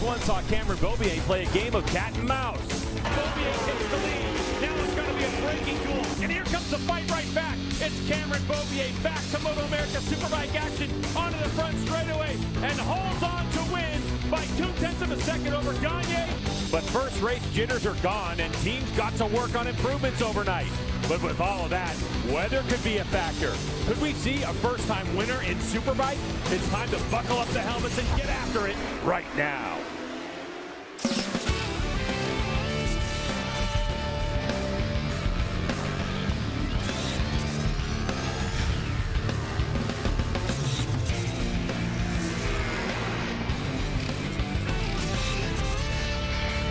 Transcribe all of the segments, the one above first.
once saw Cameron Beaubier play a game of cat and mouse. Beaubier takes the lead. Now it's going to be a breaking duel. And here comes the fight right back. It's Cameron Beaubier back to MotoAmerica Superbike action onto the front straightaway and holds on to win by 0.2 of a second over Gagne. But first race jitters are gone and teams got to work on improvements overnight. But with all of that, weather could be a factor. Could we see a first-time winner in Superbike? It's time to buckle up the helmets and get after it right now.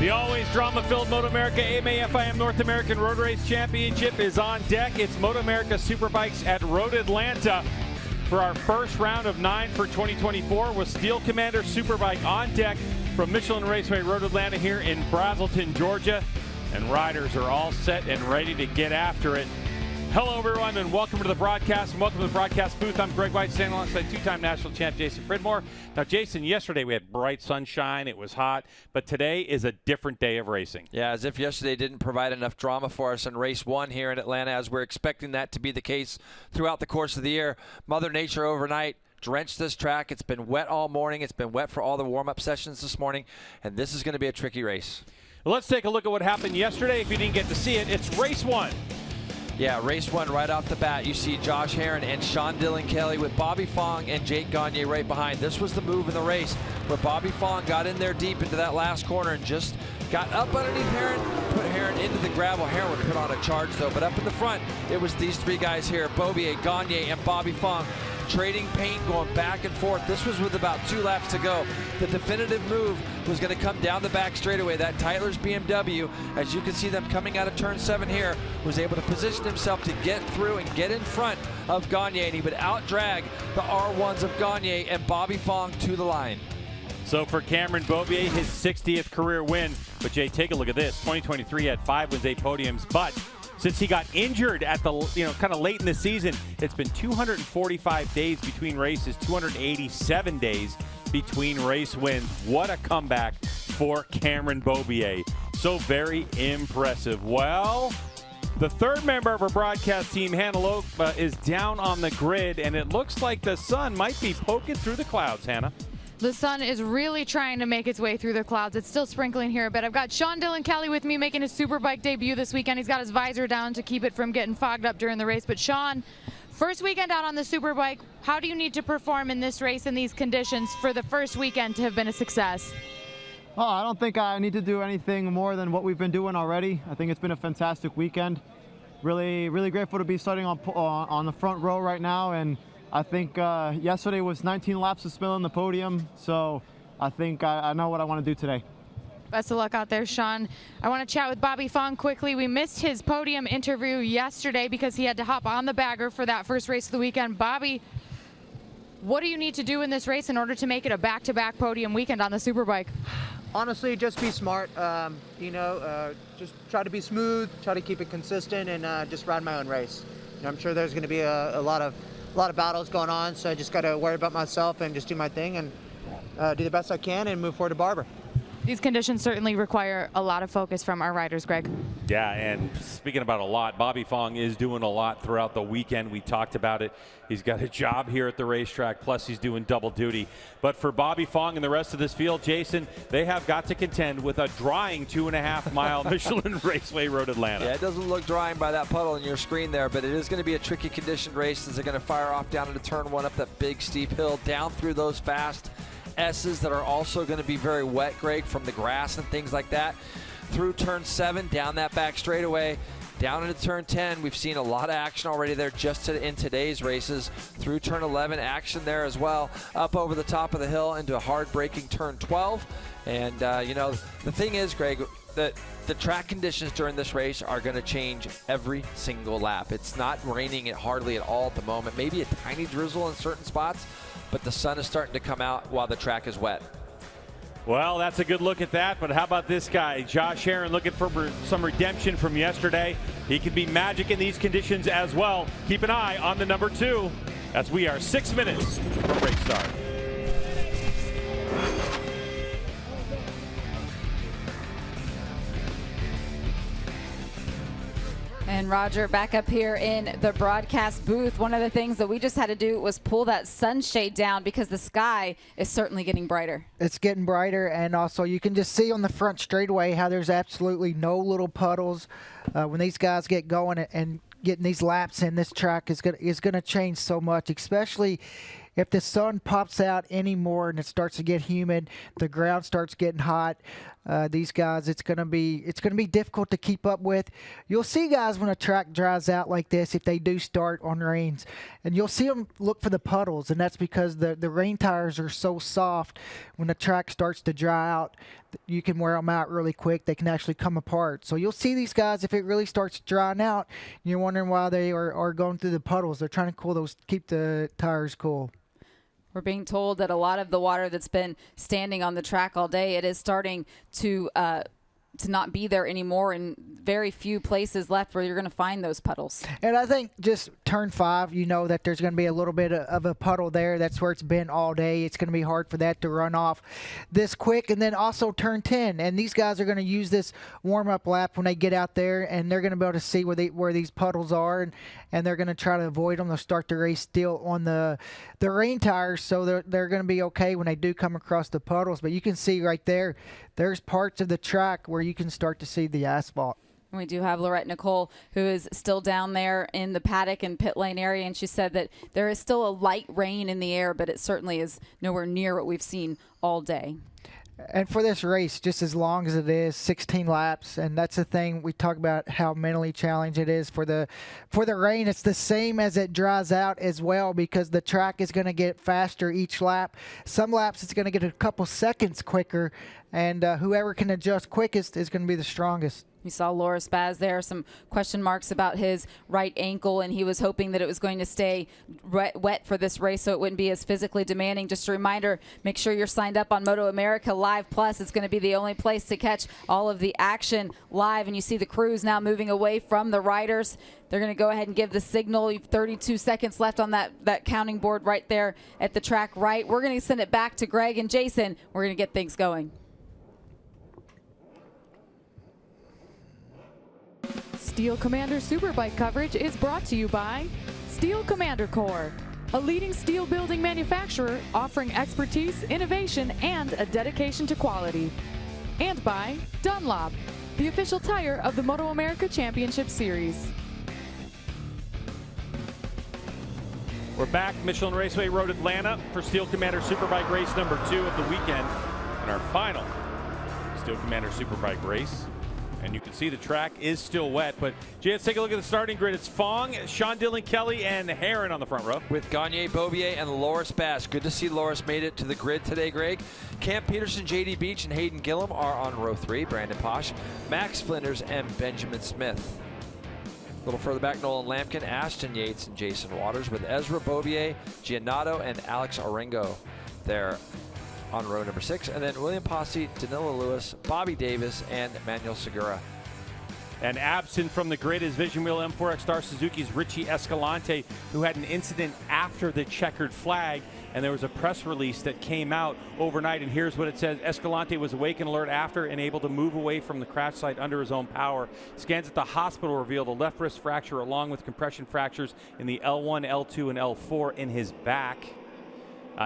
The always drama-filled MotoAmerica AMA-FIM North American Road Race Championship is on deck. It's MotoAmerica Superbikes at Road Atlanta for our first round of 9 for 2024 with Steel Commander Superbike on deck from Michelin Raceway Road Atlanta here in Braselton, Georgia. And riders are all set and ready to get after it. Hello, everyone, and welcome to the broadcast. And welcome to the broadcast booth. I'm Greg White, standing alongside two-time national champ Jason Pridmore. Now, Jason, yesterday we had bright sunshine. It was hot. But today is a different day of racing. Yeah, as if yesterday didn't provide enough drama for us in race 1 here in Atlanta, as we're expecting that to be the case throughout the course of the year. Mother Nature overnight drenched this track. It's been wet all morning. It's been wet for all the warm-up sessions this morning. And this is going to be a tricky race. Well, let's take a look at what happened yesterday. If you didn't get to see it, it's race 1. Yeah, race 1 right off the bat. You see Josh Herrin and Sean Dillon Kelly with Bobby Fong and Jake Gagne right behind. This was the move in the race where Bobby Fong got in there deep into that last corner and just got up underneath Herrin, put Herrin into the gravel. Herrin would put on a charge though, but up in the front, it was these three guys here, Beaubier, Gagne, and Bobby Fong, trading paint, going back and forth. This was with about 2 laps to go. The definitive move was going to come down the back straightaway. That Tyler's BMW, as you can see them coming out of turn 7 here, was able to position himself to get through and get in front of Gagne, and he would out-drag the R1s of Gagne and Bobby Fong to the line. So for Cameron Beaubier, his 60th career win. But Jay, take a look at this. 2023 had 5 wins, 8 podiums, but since he got injured at the, kind of late in the season, it's been 245 days between races, 287 days between race wins. What a comeback for Cameron Beaubier. So very impressive. Well, the third member of our broadcast team, Hannah Loeb, is down on the grid, and it looks like the sun might be poking through the clouds, Hannah. The sun is really trying to make its way through the clouds. It's still sprinkling here a bit. I've got Sean Dillon Kelly with me making his Superbike debut this weekend. He's got his visor down to keep it from getting fogged up during the race. But Sean, first weekend out on the Superbike, how do you need to perform in this race in these conditions for the first weekend to have been a success? Oh, I don't think I need to do anything more than what we've been doing already. I think it's been a fantastic weekend. Really, really grateful to be starting on the front row right now. And I think yesterday was 19 laps of spilling the podium, so I think I know what I want to do today. Best of luck out there, Sean. I want to chat with Bobby Fong quickly. We missed his podium interview yesterday because he had to hop on the bagger for that first race of the weekend. Bobby, what do you need to do in this race in order to make it a back-to-back podium weekend on the Superbike? Honestly, just be smart, just try to be smooth, try to keep it consistent, and just ride my own race. I'm sure there's going to be a lot of battles going on, so I just got to worry about myself and just do my thing and do the best I can and move forward to Barber. These conditions certainly require a lot of focus from our riders, Greg. Yeah, and speaking about a lot, Bobby Fong is doing a lot throughout the weekend. We talked about it. He's got a job here at the racetrack, plus he's doing double duty. But for Bobby Fong and the rest of this field, Jason, they have got to contend with a drying 2.5-mile Michelin Raceway Road Atlanta. Yeah, it doesn't look drying by that puddle in your screen there, but it is going to be a tricky conditioned race as they're going to fire off down into turn 1 up that big steep hill, down through those fast S's that are also going to be very wet, Greg, from the grass and things like that. Through turn 7, down that back straightaway, down into turn 10. We've seen a lot of action already there just in today's races. Through turn 11, action there as well. Up over the top of the hill into a hard braking turn 12. And, the thing is, Greg, that the track conditions during this race are going to change every single lap. It's not raining it hardly at all at the moment. Maybe a tiny drizzle in certain spots, but the sun is starting to come out while the track is wet. Well, that's a good look at that, but how about this guy, Josh Herrin, looking for some redemption from yesterday. He can be magic in these conditions as well. Keep an eye on the number 2 as we are 6 minutes from race start. And Roger, back up here in the broadcast booth, one of the things that we just had to do was pull that sunshade down because the sky is certainly getting brighter. It's getting brighter, and also you can just see on the front straightaway how there's absolutely no little puddles. When these guys get going and getting these laps in, this track is gonna change so much, especially if the sun pops out anymore and it starts to get humid, the ground starts getting hot. These guys, it's gonna be difficult to keep up with. You'll see guys when a track dries out like this, if they do start on rains, and you'll see them look for the puddles, and that's because the rain tires are so soft. When the track starts to dry out, you can wear them out really quick. They can actually come apart. So you'll see these guys, if it really starts drying out, you're wondering why they are going through the puddles. They're trying to keep the tires cool. We're being told that a lot of the water that's been standing on the track all day, it is starting to not be there anymore, and very few places left where you're going to find those puddles. And I think just turn 5, you know that there's going to be a little bit of a puddle there. That's where it's been all day. It's going to be hard for that to run off this quick. And then also turn 10. And these guys are going to use this warm-up lap when they get out there, and they're going to be able to see where these puddles are, and they're going to try to avoid them. They'll start the race still on the rain tires, so they're going to be okay when they do come across the puddles. But you can see right there, there's parts of the track where you can start to see the asphalt. We do have Lorette Nicole, who is still down there in the paddock and pit lane area, and she said that there is still a light rain in the air, but it certainly is nowhere near what we've seen all day. And for this race, just as long as it is 16 laps, and that's the thing we talk about, how mentally challenged it is for the rain. It's the same as it dries out as well, because the track is going to get faster each lap. Some laps it's going to get a couple seconds quicker, and whoever can adjust quickest is going to be the strongest. You saw Loris Baz there, some question marks about his right ankle, and he was hoping that it was going to stay wet for this race so it wouldn't be as physically demanding. Just a reminder, make sure you're signed up on MotoAmerica Live Plus. It's going to be the only place to catch all of the action live, and you see the crews now moving away from the riders. They're going to go ahead and give the signal. You have 32 seconds left on that counting board right there at the track right. We're going to send it back to Greg and Jason. We're going to get things going. Steel Commander Superbike coverage is brought to you by Steel Commander Corps, a leading steel building manufacturer offering expertise, innovation, and a dedication to quality. And by Dunlop, the official tire of the MotoAmerica Championship Series. We're back, Michelin Raceway Road Atlanta for Steel Commander Superbike race number 2 of the weekend, and our final Steel Commander Superbike race. And you can see the track is still wet, but Jay, let's take a look at the starting grid. It's Fong, Sean Dillon Kelly, and Heron on the front row. With Gagne Beaubier and Loris Baz. Good to see Loris made it to the grid today, Greg. Cam Peterson, JD Beach, and Hayden Gillum are on row 3. Brandon Posh, Max Flinders, and Benjamin Smith. A little further back, Nolan Lampkin, Ashton Yates, and Jason Waters, with Ezra Beaubier, Giannato, and Alex Orengo there on row number 6, and then William Posse, Danilo Lewis, Bobby Davis, and Manuel Segura. And absent from the grid is Vision Wheel M4X Star Suzuki's Richie Escalante, who had an incident after the checkered flag, and there was a press release that came out overnight, and here's what it says. Escalante was awake and alert after and able to move away from the crash site under his own power. Scans at the hospital revealed a left wrist fracture along with compression fractures in the L1, L2, and L4 in his back.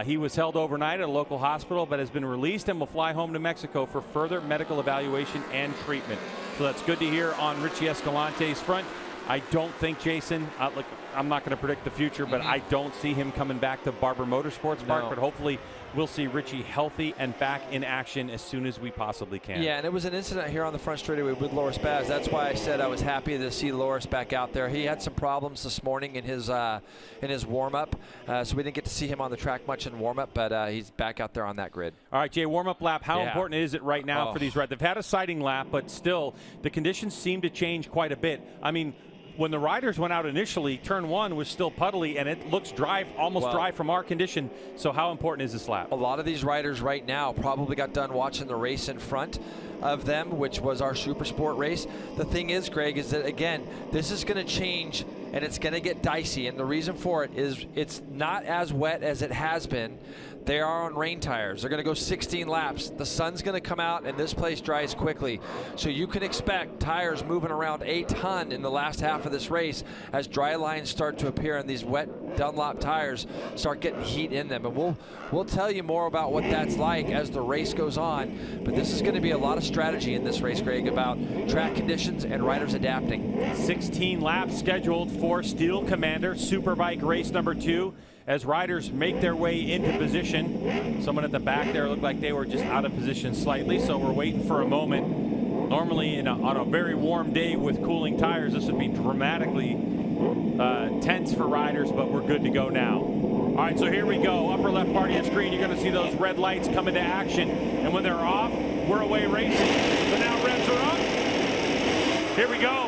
He was held overnight at a local hospital, but has been released and will fly home to Mexico for further medical evaluation and treatment. So that's good to hear on Richie Escalante's front. I don't think, Jason, look, I'm not going to predict the future, but I don't see him coming back to Barber Motorsports Park, but hopefully we'll see Richie healthy and back in action as soon as we possibly can. Yeah, and it was an incident here on the front straightaway with Loris Baz. That's why I said I was happy to see Loris back out there. He had some problems this morning in his warm-up, so we didn't get to see him on the track much in warm-up, but he's back out there on that grid. All right, Jay, warm-up lap. How important is it right now for these riders? They've had a sighting lap, but still the conditions seem to change quite a bit. I mean, when the riders went out initially, turn 1 was still puddly, and it looks dry, almost dry from our condition. So how important is this lap? A lot of these riders right now probably got done watching the race in front of them, which was our Super Sport race. The thing is, Greg, is that, again, this is going to change and it's going to get dicey. And the reason for it is it's not as wet as it has been. They are on rain tires. They're going to go 16 laps. The sun's going to come out, and this place dries quickly. So you can expect tires moving around a ton in the last half of this race as dry lines start to appear and these wet Dunlop tires start getting heat in them. And we'll tell you more about what that's like as the race goes on. But this is going to be a lot of strategy in this race, Greg, about track conditions and riders adapting. 16 laps scheduled for Steel Commander Superbike race number 2. As riders make their way into position. Someone at the back there looked like they were just out of position slightly, so we're waiting for a moment. Normally on a very warm day with cooling tires, this would be dramatically tense for riders, but we're good to go now. All right, so here we go. Upper left part of your screen, you're going to see those red lights come into action, and when they're off, we're away racing. So now revs are up. Here we go.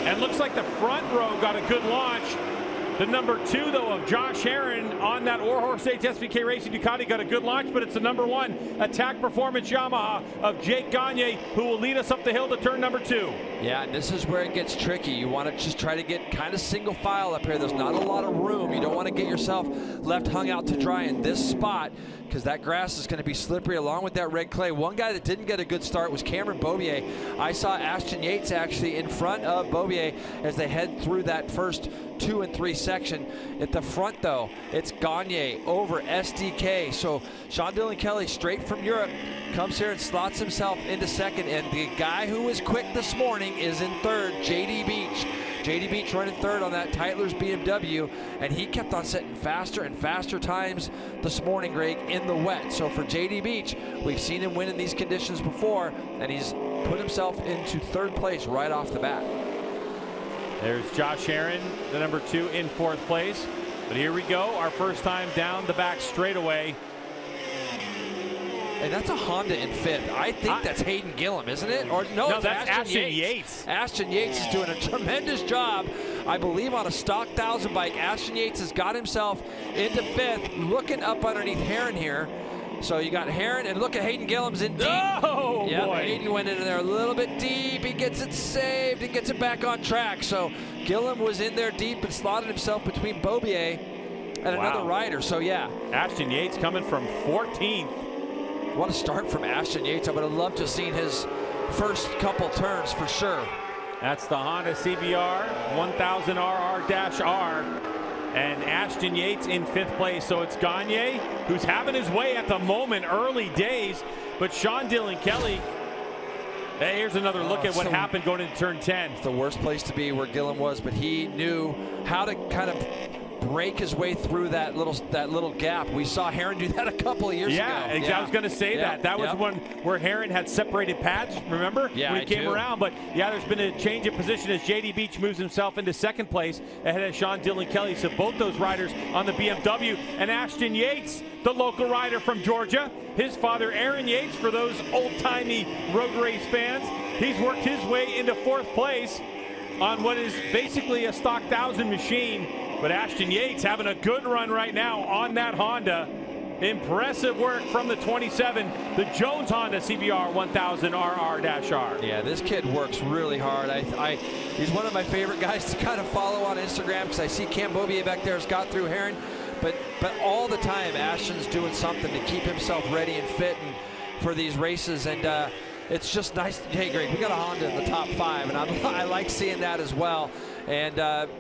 And looks like the front row got a good launch. The number 2, though, of Josh Herron on that Warhorse HSBK Racing Ducati got a good launch, but it's the number 1 Attack Performance Yamaha of Jake Gagne, who will lead us up the hill to turn number 2. Yeah, and this is where it gets tricky. You want to just try to get kind of single file up here. There's not a lot of room. You don't want to get yourself left hung out to dry in this spot because that grass is going to be slippery along with that red clay. One guy that didn't get a good start was Cameron Beaubier. I saw Ashton Yates actually in front of Beaubier as they head through that first 2 and 3 section. At the front, though, it's Gagne over SDK. So Sean Dillon Kelly, straight from Europe, comes here and slots himself into second. And the guy who was quick this morning is in third, JD Beach. JD Beach running third on that Tytler's BMW, and he kept on setting faster and faster times this morning, Greg, in the wet. So for JD Beach, we've seen him win in these conditions before, and he's put himself into third place right off the bat. There's Josh Herron, the number 2, in 4th place. But here we go, our first time down the back straightaway. And that's a Honda in 5th. I think that's Hayden Gillum, isn't it? Or no, that's Ashton Yates. Ashton Yates is doing a tremendous job, I believe, on a stock 1000 bike. Ashton Yates has got himself into 5th, looking up underneath Herron here. So you got Herron, and look at Hayden Gillum's in deep. Oh, yep, boy. Hayden went in there a little bit deep. He gets it saved and gets it back on track. So Gillum was in there deep and slotted himself between Beaubier and another rider. So yeah. Ashton Yates coming from 14th. What a start from Ashton Yates. I would have loved to have seen his first couple turns for sure. That's the Honda CBR 1000 RR-R. And Ashton Yates in 5th place. So it's Gagne, who's having his way at the moment, early days. But Sean Dillon Kelly, hey, here's another look at what happened going into turn 10. It's the worst place to be where Gillum was, but he knew how to kind of break his way through that little gap. We saw Herron do that a couple of years ago. Yeah, I was going to say that. That was one where Herron had separated pads, remember? Yeah, when he came around. But yeah, there's been a change of position as JD Beach moves himself into 2nd place ahead of Sean Dillon Kelly. So both those riders on the BMW. And Ashton Yates, the local rider from Georgia. His father, Aaron Yates, for those old-timey road race fans. He's worked his way into 4th place on what is basically a stock 1000 machine. But Ashton Yates having a good run right now on that Honda. Impressive work from the 27, the Jones Honda CBR 1000 RR-R. Yeah, this kid works really hard. He's one of my favorite guys to kind of follow on Instagram because I see Cam Beaubier back there has got through Herron. But all the time, Ashton's doing something to keep himself ready and fit and for these races. And it's just nice. Hey, Greg, we got a Honda in the top 5, and I like seeing that as well. And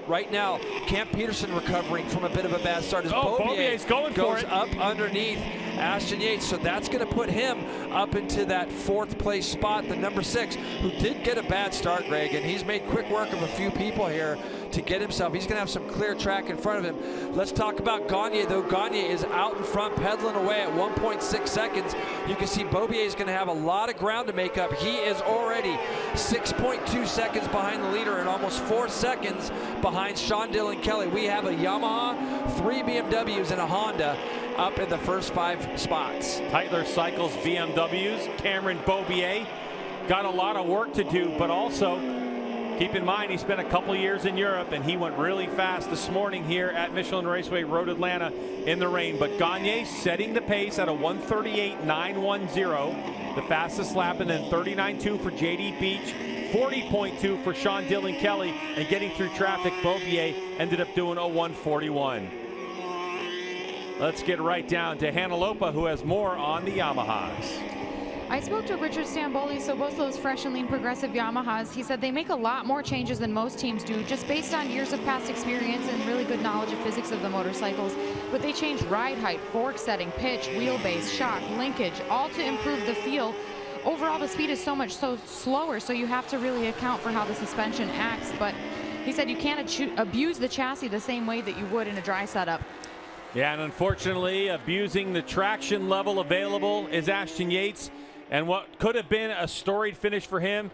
right now, Camp Peterson recovering from a bit of a bad start as Beaubier's going goes for it. up underneath Ashton Yates. So that's going to put him up into that 4th place spot, the number 6, who did get a bad start, Greg, and he's made quick work of a few people here to get himself. He's going to have some clear track in front of him. Let's talk about Gagne, though. Gagne is out in front, pedaling away at 1.6 seconds. You can see Beaubier is going to have a lot of ground to make up. He is already 6.2 seconds behind the leader and almost 4 seconds behind Sean Dillon Kelly. We have a Yamaha, 3 BMWs, and a Honda up in the first 5 spots. Tytler Cycles BMWs. Cameron Beaubier got a lot of work to do, but also keep in mind he spent a couple years in Europe and he went really fast this morning here at Michelin Raceway Road Atlanta in the rain. But Gagne setting the pace at a 138.910, the fastest lap, and then 39.2 for JD Beach. 1:40.2 for Sean Dillon Kelly, and getting through traffic, Beaubier ended up doing a 1:41. Let's get right down to Hannah Lopa, who has more on the Yamahas. I spoke to Richard Stamboli, so both those fresh and lean progressive Yamahas. He said they make a lot more changes than most teams do, just based on years of past experience and really good knowledge of physics of the motorcycles. But they change ride height, fork setting, pitch, wheelbase, shock, linkage, all to improve the feel. Overall, the speed is so slower, so you have to really account for how the suspension acts. But he said you can't abuse the chassis the same way that you would in a dry setup. Yeah, and unfortunately, abusing the traction level available is Ashton Yates. And what could have been a storied finish for him,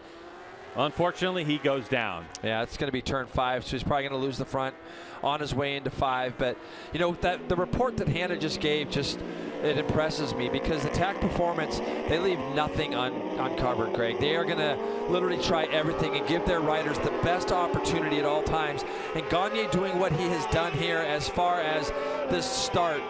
unfortunately, he goes down. Yeah, it's going to be turn 5, so he's probably going to lose the front on his way into 5. But, you know, the report that Hannah just gave, it impresses me, because Attack Performance, they leave nothing uncovered, Greg. They are going to literally try everything and give their riders the best opportunity at all times. And Gagne doing what he has done here as far as this start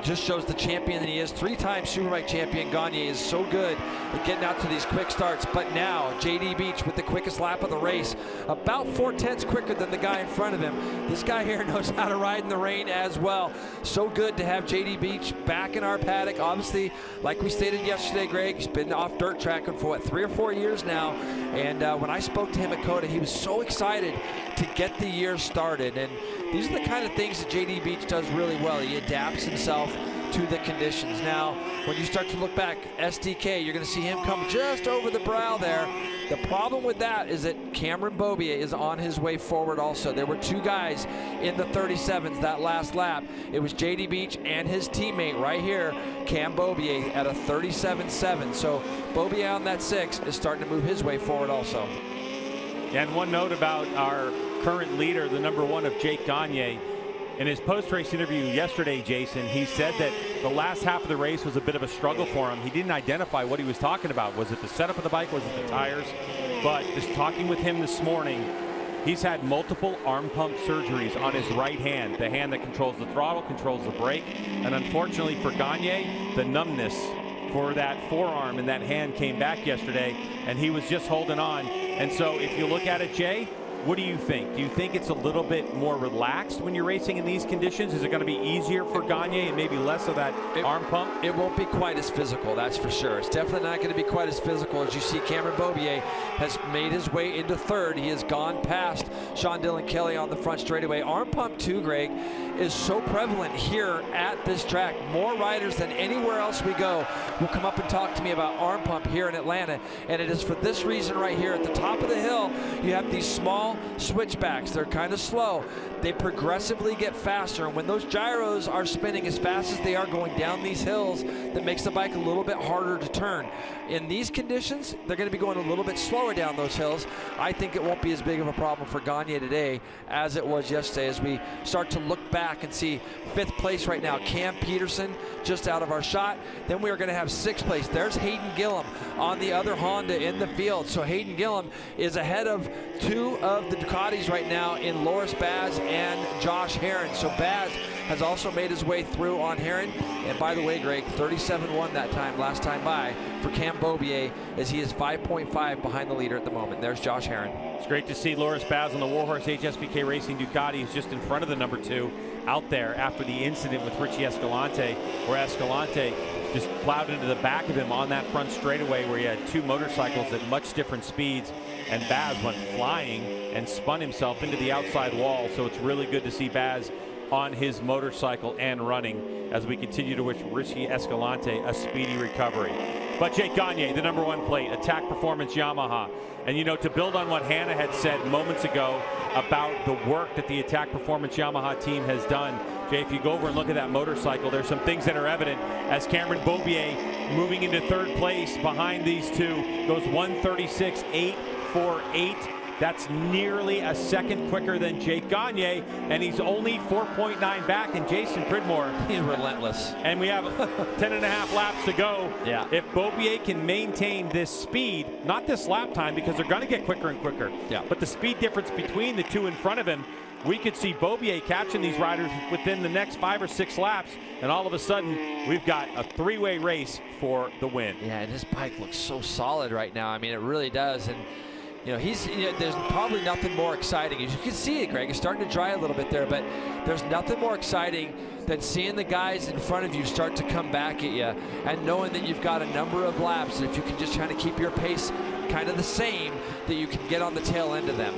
just shows the champion that he is. 3-time Superbike champion Gagne is so good at getting out to these quick starts. But now JD Beach with the quickest lap of the race, about 4/10 quicker than the guy in front of him. This guy here knows how to ride in the rain as well. So good to have JD Beach back in our paddock. Obviously, like we stated yesterday, Greg, he's been off dirt tracking for what, 3 or 4 years now. And when I spoke to him at COTA, he was so excited to get the year started. And these are the kind of things that JD Beach does really well. He adapts himself to the conditions. Now, when you start to look back, SDK, you're going to see him come just over the brow there. The problem with that is that Cameron Beaubier is on his way forward also. There were 2 guys in the 37s that last lap. It was JD Beach and his teammate right here, Cam Beaubier, at a 37.7. So Beaubier on that 6 is starting to move his way forward also. And one note about our current leader, the number 1 of Jake Gagne. In his post-race interview yesterday, Jason, he said that the last half of the race was a bit of a struggle for him. He didn't identify what he was talking about. Was it the setup of the bike? Was it the tires? But just talking with him this morning, he's had multiple arm pump surgeries on his right hand, the hand that controls the throttle, controls the brake. And unfortunately for Gagne, the numbness for that forearm and that hand came back yesterday, and he was just holding on. And so if you look at it, Jay, what do you think? Do you think it's a little bit more relaxed when you're racing in these conditions? Is it going to be easier for Gagne and maybe less of that arm pump? It won't be quite as physical, that's for sure. It's definitely not going to be quite as physical. As you see, Cameron Beaubier has made his way into 3rd. He has gone past Sean Dillon Kelly on the front straightaway. Arm pump too, Greg, is so prevalent here at this track. More riders than anywhere else we go will come up and talk to me about arm pump here in Atlanta. And it is for this reason right here. At the top of the hill, you have these small switchbacks. They're kind of slow. They progressively get faster, and when those gyros are spinning as fast as they are going down these hills, that makes the bike a little bit harder to turn. In these conditions, they're going to be going a little bit slower down those hills. I think it won't be as big of a problem for Gagne today as it was yesterday, as we start to look back and see 5th place right now, Cam Peterson just out of our shot. Then we are going to have 6th place. There's Hayden Gillum on the other Honda in the field. So Hayden Gillum is ahead of 2 of the Ducatis right now in Loris Baz and Josh Herron. So Baz has also made his way through on Herron. And by the way, Greg, 37-1 that time, last time by, for Cam Beaubier, as he is 5.5 behind the leader at the moment. There's Josh Herron. It's great to see Loris Baz on the Warhorse HSBK Racing Ducati. He's just in front of the number 2 out there after the incident with Richie Escalante, where Escalante just plowed into the back of him on that front straightaway, where he had 2 motorcycles at much different speeds, and Baz went flying and spun himself into the outside wall. So it's really good to see Baz on his motorcycle and running, as we continue to wish Richie Escalante a speedy recovery. But Jake Gagne, the number 1 plate, Attack Performance Yamaha. And you know, to build on what Hannah had said moments ago about the work that the Attack Performance Yamaha team has done, Jay, if you go over and look at that motorcycle, there's some things that are evident, as Cameron Beaubier, moving into 3rd place behind these 2, goes 1:36.848. That's nearly a second quicker than Jake Gagne, and he's only 4.9 back. And Jason Pridmore, he's relentless. And we have 10.5 laps to go. Yeah. If Beaubier can maintain this speed, not this lap time, because they're going to get quicker and quicker. Yeah. But the speed difference between the 2 in front of him, we could see Beaubier catching these riders within the next 5 or 6 laps, and all of a sudden we've got a 3-way race for the win. Yeah, and his bike looks so solid right now. I mean, it really does. And you know, there's probably nothing more exciting. As you can see it, Greg, it's starting to dry a little bit there, but there's nothing more exciting than seeing the guys in front of you start to come back at you and knowing that you've got a number of laps, and if you can just try to keep your pace kind of the same, that you can get on the tail end of them.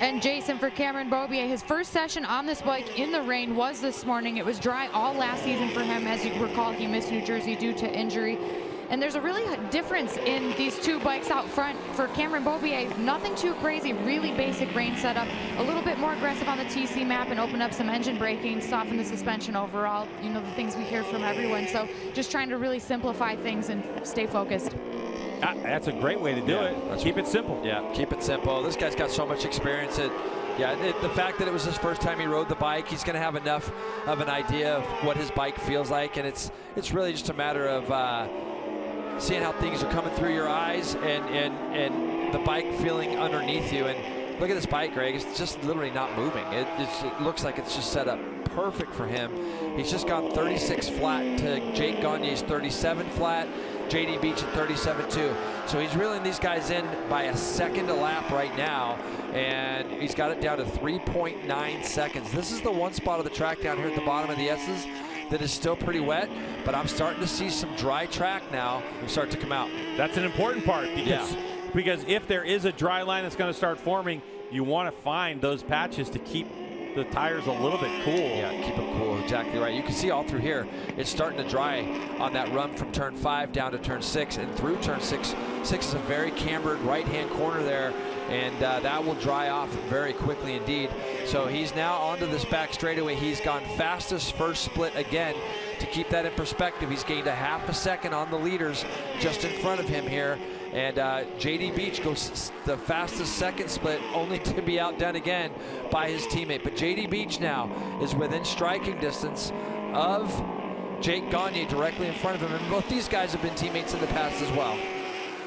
And Jason, for Cameron Beaubier, his first session on this bike in the rain was this morning. It was dry all last season for him. As you recall, he missed New Jersey due to injury. And there's a really difference in these two bikes out front. For Cameron Beaubier, nothing too crazy, really basic rain setup, a little bit more aggressive on the TC map and open up some engine braking, soften the suspension overall, you know, the things we hear from everyone. So just trying to really simplify things and stay focused. That's a great way to do it. Keep it simple. Yeah, keep it simple. This guy's got so much experience. The fact that it was his first time he rode the bike, he's going to have enough of an idea of what his bike feels like, and it's really just a matter of seeing how things are coming through your eyes and the bike feeling underneath you. And look at this bike, Greg. It's just literally not moving. It looks like it's just set up perfect for him. He's just gone 36 flat to Jake Gagne's 37 flat. JD Beach at 37.2. So he's reeling these guys in by a second a lap right now, and he's got it down to 3.9 seconds. This is the one spot of the track down here at the bottom of the S's that is still pretty wet, but I'm starting to see some dry track now start to come out. That's an important part because if there is a dry line that's going to start forming, you want to find those patches to keep the tires a little bit cool. Yeah, keep them cool, exactly right. You can see all through here, it's starting to dry on that run from turn 5 down to turn 6 and through turn 6. 6 is a very cambered right-hand corner there, and that will dry off very quickly indeed. So he's now onto this back straightaway. He's gone fastest first split again. To keep that in perspective, he's gained a half a second on the leaders just in front of him here. And JD Beach goes the fastest second split, only to be outdone again by his teammate. But JD Beach now is within striking distance of Jake Gagne directly in front of him. And both these guys have been teammates in the past as well.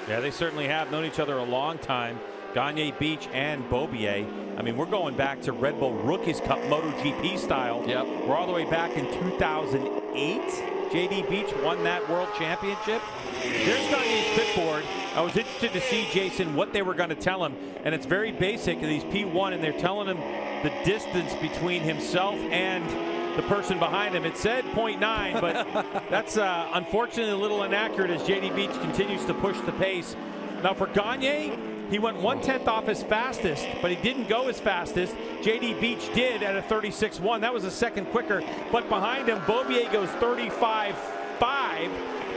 Yeah, they certainly have known each other a long time. Gagne, Beach, and Beaubier. I mean, we're going back to Red Bull Rookies Cup MotoGP style. Yep. We're all the way back in 2008. JD Beach won that world championship. There's Gagne's pit board. I was interested to see, Jason, what they were going to tell him. And it's very basic. He's P1, and they're telling him the distance between himself and the person behind him. It said 0.9, but that's unfortunately a little inaccurate as JD Beach continues to push the pace. Now for Gagne, he went 1/10 off his fastest, but he didn't go his fastest. JD Beach did at a 36.1. That was a second quicker. But behind him, Beaubier goes 35.5.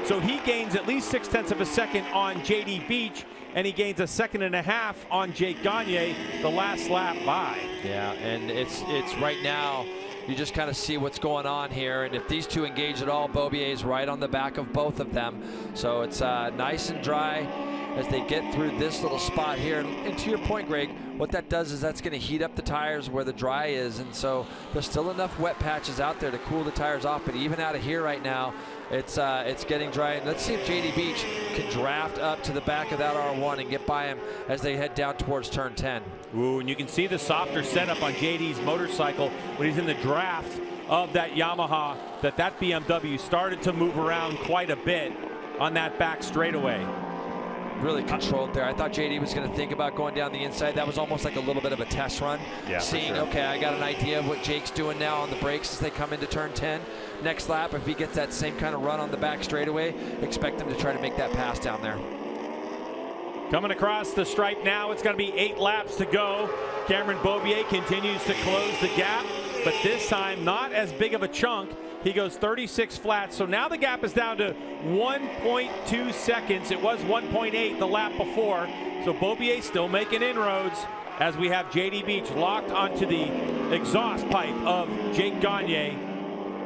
So he gains at least 0.6 of a second on JD Beach, and he gains a 1.5 seconds on Jake Gagne the last lap by. Yeah, and it's right now, you just kind of see what's going on here. And if these two engage at all, Beaubier is right on the back of both of them. So it's nice and dry as they get through this little spot here. And to your point, Greg, what that does is that's going to heat up the tires where the dry is. And so there's still enough wet patches out there to cool the tires off. But even out of here right now, it's getting dry. And let's see if JD Beach can draft up to the back of that R1 and get by him as they head down towards turn 10. Ooh, and you can see the softer setup on JD's motorcycle when he's in the draft of that Yamaha, that BMW started to move around quite a bit on that back straightaway. Really controlled there. I thought JD was going to think about going down the inside. That was almost like a little bit of a test run. Yeah, seeing, okay, I got an idea of what Jake's doing now on the brakes as they come into turn 10. Next lap, if he gets that same kind of run on the back straightaway, expect him to try to make that pass down there. Coming across the stripe now, it's going to be 8 laps to go. Cameron Beaubier continues to close the gap, but this time not as big of a chunk. He goes 36 flat, so now the gap is down to 1.2 seconds. It was 1.8 the lap before, so Beaubier still making inroads as we have JD Beach locked onto the exhaust pipe of Jake Gagne,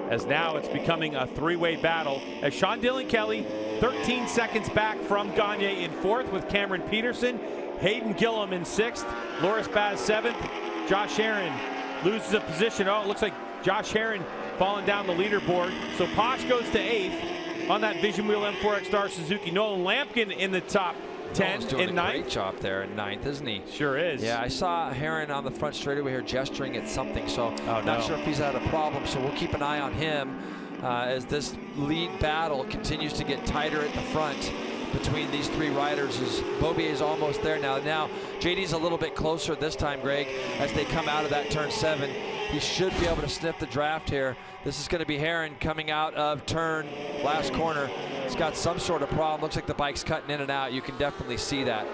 as now it's becoming a three-way battle as Sean Dillon Kelly 13 seconds back from Gagne in 4th with Cameron Peterson, Hayden Gillum in 6th, Loris Baz 7th, Josh Aaron loses a position. Oh, it looks like Josh Aaron falling down the leaderboard. So Posh goes to 8th on that Vision Wheel M4X Star Suzuki. Nolan Lampkin in the top 10 Nolan's doing in a 9th. great job there in 9th, isn't he? Sure is. Yeah, I saw Heron on the front straightaway here gesturing at something, so no. not sure if he's had a problem, so we'll keep an eye on him. as this lead battle continues to get tighter at the front between these three riders. As Beaubier is almost there now. Now JD's a little bit closer this time, Greg, as they come out of that turn 7. He should be able to sniff the draft here. This is going to be Herron coming out of turn last corner. He's got some sort of problem. Looks like the bike's cutting in and out. You can definitely see that.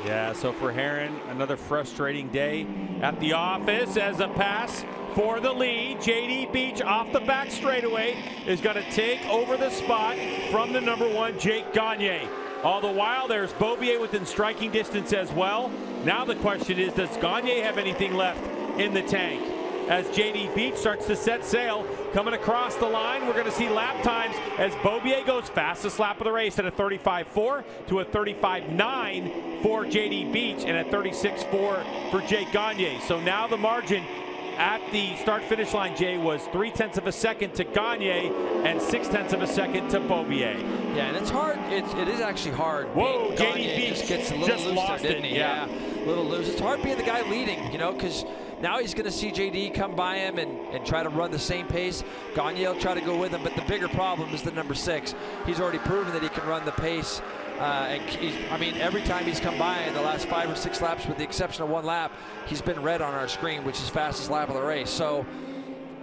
Yeah, so for Herron, another frustrating day at the office as a pass for the lead. JD Beach off the back straightaway is going to take over the spot from the number 1, Jake Gagne. All the while, there's Beaubier within striking distance as well. Now the question is, does Gagne have anything left in the tank? As JD Beach starts to set sail, coming across the line, we're going to see lap times as Beaubier goes fastest lap of the race at a 35.4 to a 35.9 for JD Beach and a 36.4 for Jake Gagne. So now the margin at the start-finish line, Jay, was 0.3 of a second to Gagne and 0.6 of a second to Beaubier. Yeah, and it's hard. It is actually hard. Whoa, Gagne JD Beach just gets a little loose lost there, didn't it. he? Yeah, a little loose. It's hard being the guy leading, you know, because now he's going to see JD come by him and try to run the same pace. Gagne will try to go with him, but the bigger problem is the number 6. He's already proven that he can run the pace. I mean, every time he's come by in the last 5 or 6 laps, with the exception of 1 lap, he's been red on our screen, which is fastest lap of the race. So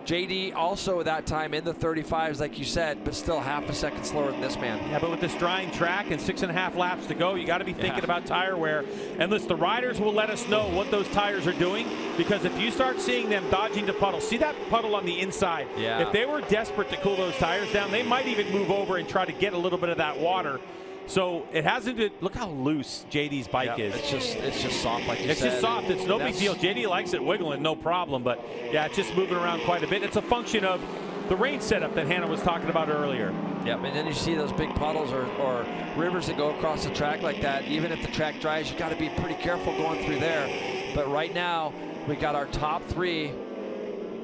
JD also at that time in the 35s, like you said, but still half a second slower than this man. Yeah, but with this drying track and 6.5 laps to go, you got to be thinking about tire wear. And listen, the riders will let us know what those tires are doing, because if you start seeing them dodging the puddle, see that puddle on the inside? Yeah. If they were desperate to cool those tires down, they might even move over and try to get a little bit of that water. So it hasn't been, look how loose JD's bike is. It's just soft, like you said. It's just soft. It's no big deal. JD likes it wiggling, no problem. But yeah, it's just moving around quite a bit. It's a function of the rain setup that Hannah was talking about earlier. Yep, and then you see those big puddles or rivers that go across the track like that. Even if the track dries, you got to be pretty careful going through there. But right now, we got our top 3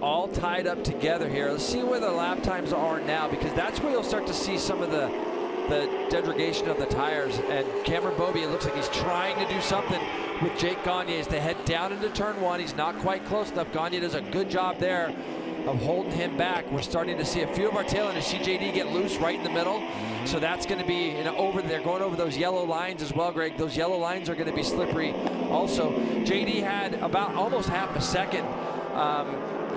all tied up together here. Let's see where the lap times are now, because that's where you'll start to see some of the degradation of the tires. And Cameron Beaubier looks like he's trying to do something with Jake Gagne as they head down into turn 1. He's not quite close enough. Gagne does a good job there of holding him back. We're starting to see a few of our tail enders. See JD get loose right in the middle. So that's going to be over there, going over those yellow lines as well, Greg. Those yellow lines are going to be slippery also. JD had about almost half a second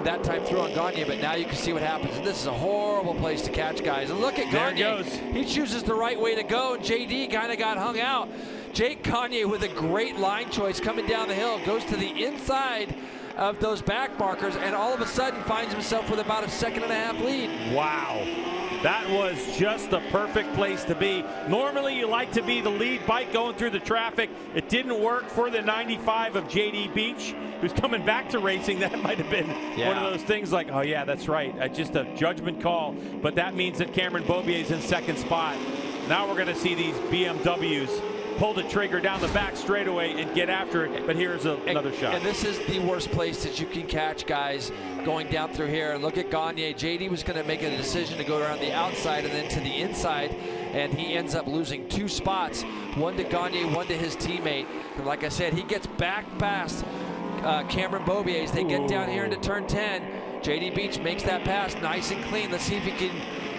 that time through on Gagne, but now you can see what happens. And this is a horrible place to catch, guys. And look at Gagne. There it goes. He chooses the right way to go, and JD kind of got hung out. Jake Gagne with a great line choice coming down the hill, goes to the inside of those back markers, and all of a sudden finds himself with about a 2.5-second lead. Wow. That was just the perfect place to be. Normally, you like to be the lead bike going through the traffic. It didn't work for the 95 of JD Beach, who's coming back to racing. That might have been one of those things like, oh, yeah, that's right. Just a judgment call. But that means that Cameron Beaubier is in second spot. Now we're going to see these BMWs pull the trigger down the back straightaway and get after it. But here's another shot. And this is the worst place that you can catch guys going down through here. Look at Gagne. JD was going to make a decision to go around the outside and then to the inside, and he ends up losing 2 spots, one to Gagne, one to his teammate. And like I said, he gets back past Cameron Beaubier as they get down here into turn 10. JD Beach makes that pass nice and clean. Let's see if he can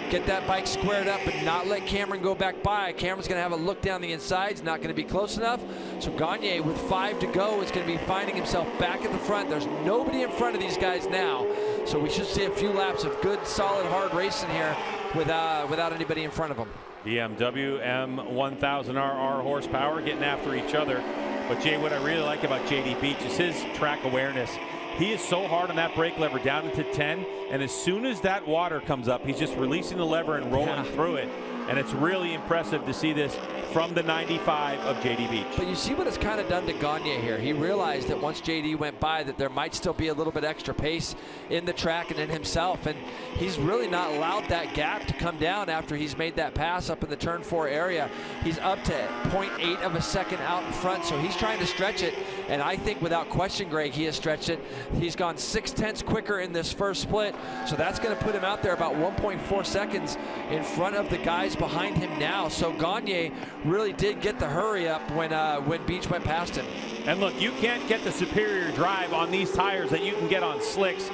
get that bike squared up and not let Cameron go back by. Cameron's going to have a look down the inside. It's not going to be close enough. So Gagne, with 5 to go, is going to be finding himself back at the front. There's nobody in front of these guys now. So we should see a few laps of good, solid, hard racing here without anybody in front of them. BMW M1000RR horsepower getting after each other. But Jay, what I really like about JD Beach is his track awareness. He is so hard on that brake lever down into 10, and as soon as that water comes up, he's just releasing the lever and rolling through it. And it's really impressive to see this from the 95 of JD Beach. But you see what it's kind of done to Gagne here. He realized that once JD went by that there might still be a little bit extra pace in the track and in himself, and he's really not allowed that gap to come down after he's made that pass up in the turn 4 area. He's up to 0.8 of a second out in front, so he's trying to stretch it, and I think without question, Greg, he has stretched it. He's gone 0.6 quicker in this first split, so that's going to put him out there about 1.4 seconds in front of the guys behind him now. So Gagne really did get the hurry up when Beach went past him. And look, you can't get the superior drive on these tires that you can get on slicks.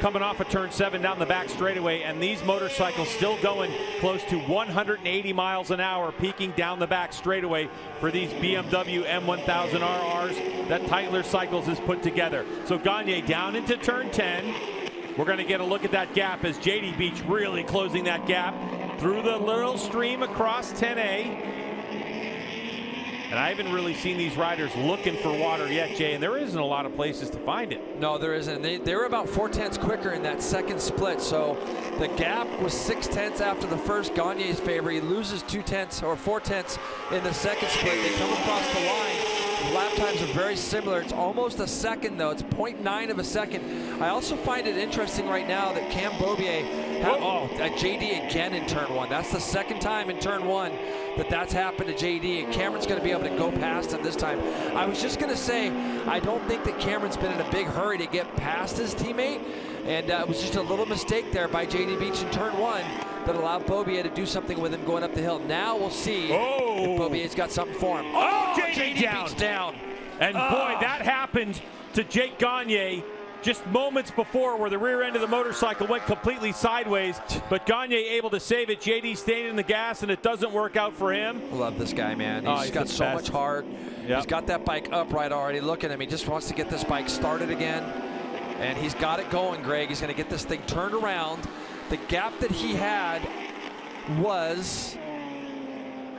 coming off of turn 7 down the back straightaway, and these motorcycles still going close to 180 miles an hour, peaking down the back straightaway for these BMW M1000 RRs that Tytler Cycles has put together. So Gagne down into turn 10. We're going to get a look at that gap as JD Beach really closing that gap through the little stream across 10A. And I haven't really seen these riders looking for water yet, Jay, and there isn't a lot of places to find it. No, there isn't. They were about 4/10 quicker in that second split, so the gap was 6/10 after the first. Gagne's favor. He loses 2/10 or 4/10 in the second split. They come across the line. Lap times are very similar. It's almost a second, though. It's 0.9 of a second. I also find it interesting right now that Cam Beaubier, JD again in turn 1. That's the second time in turn 1 that's happened to JD, and Cameron's going to be able to go past him this time. I was just going to say, I don't think that Cameron's been in a big hurry to get past his teammate, and it was just a little mistake there by JD Beach in turn 1 that allowed Beaubier to do something with him going up the hill. Now we'll see if Beaubier's got something for him. JD Beach down. And boy, that happened to Jake Gagne just moments before, where the rear end of the motorcycle went completely sideways, but Gagne able to save it. JD staying in the gas, and it doesn't work out for him. Love this guy, man. He's got so much heart. Yep. He's got that bike upright already. Look at him. He just wants to get this bike started again, and he's got it going, Greg. He's going to get this thing turned around. The gap that he had was,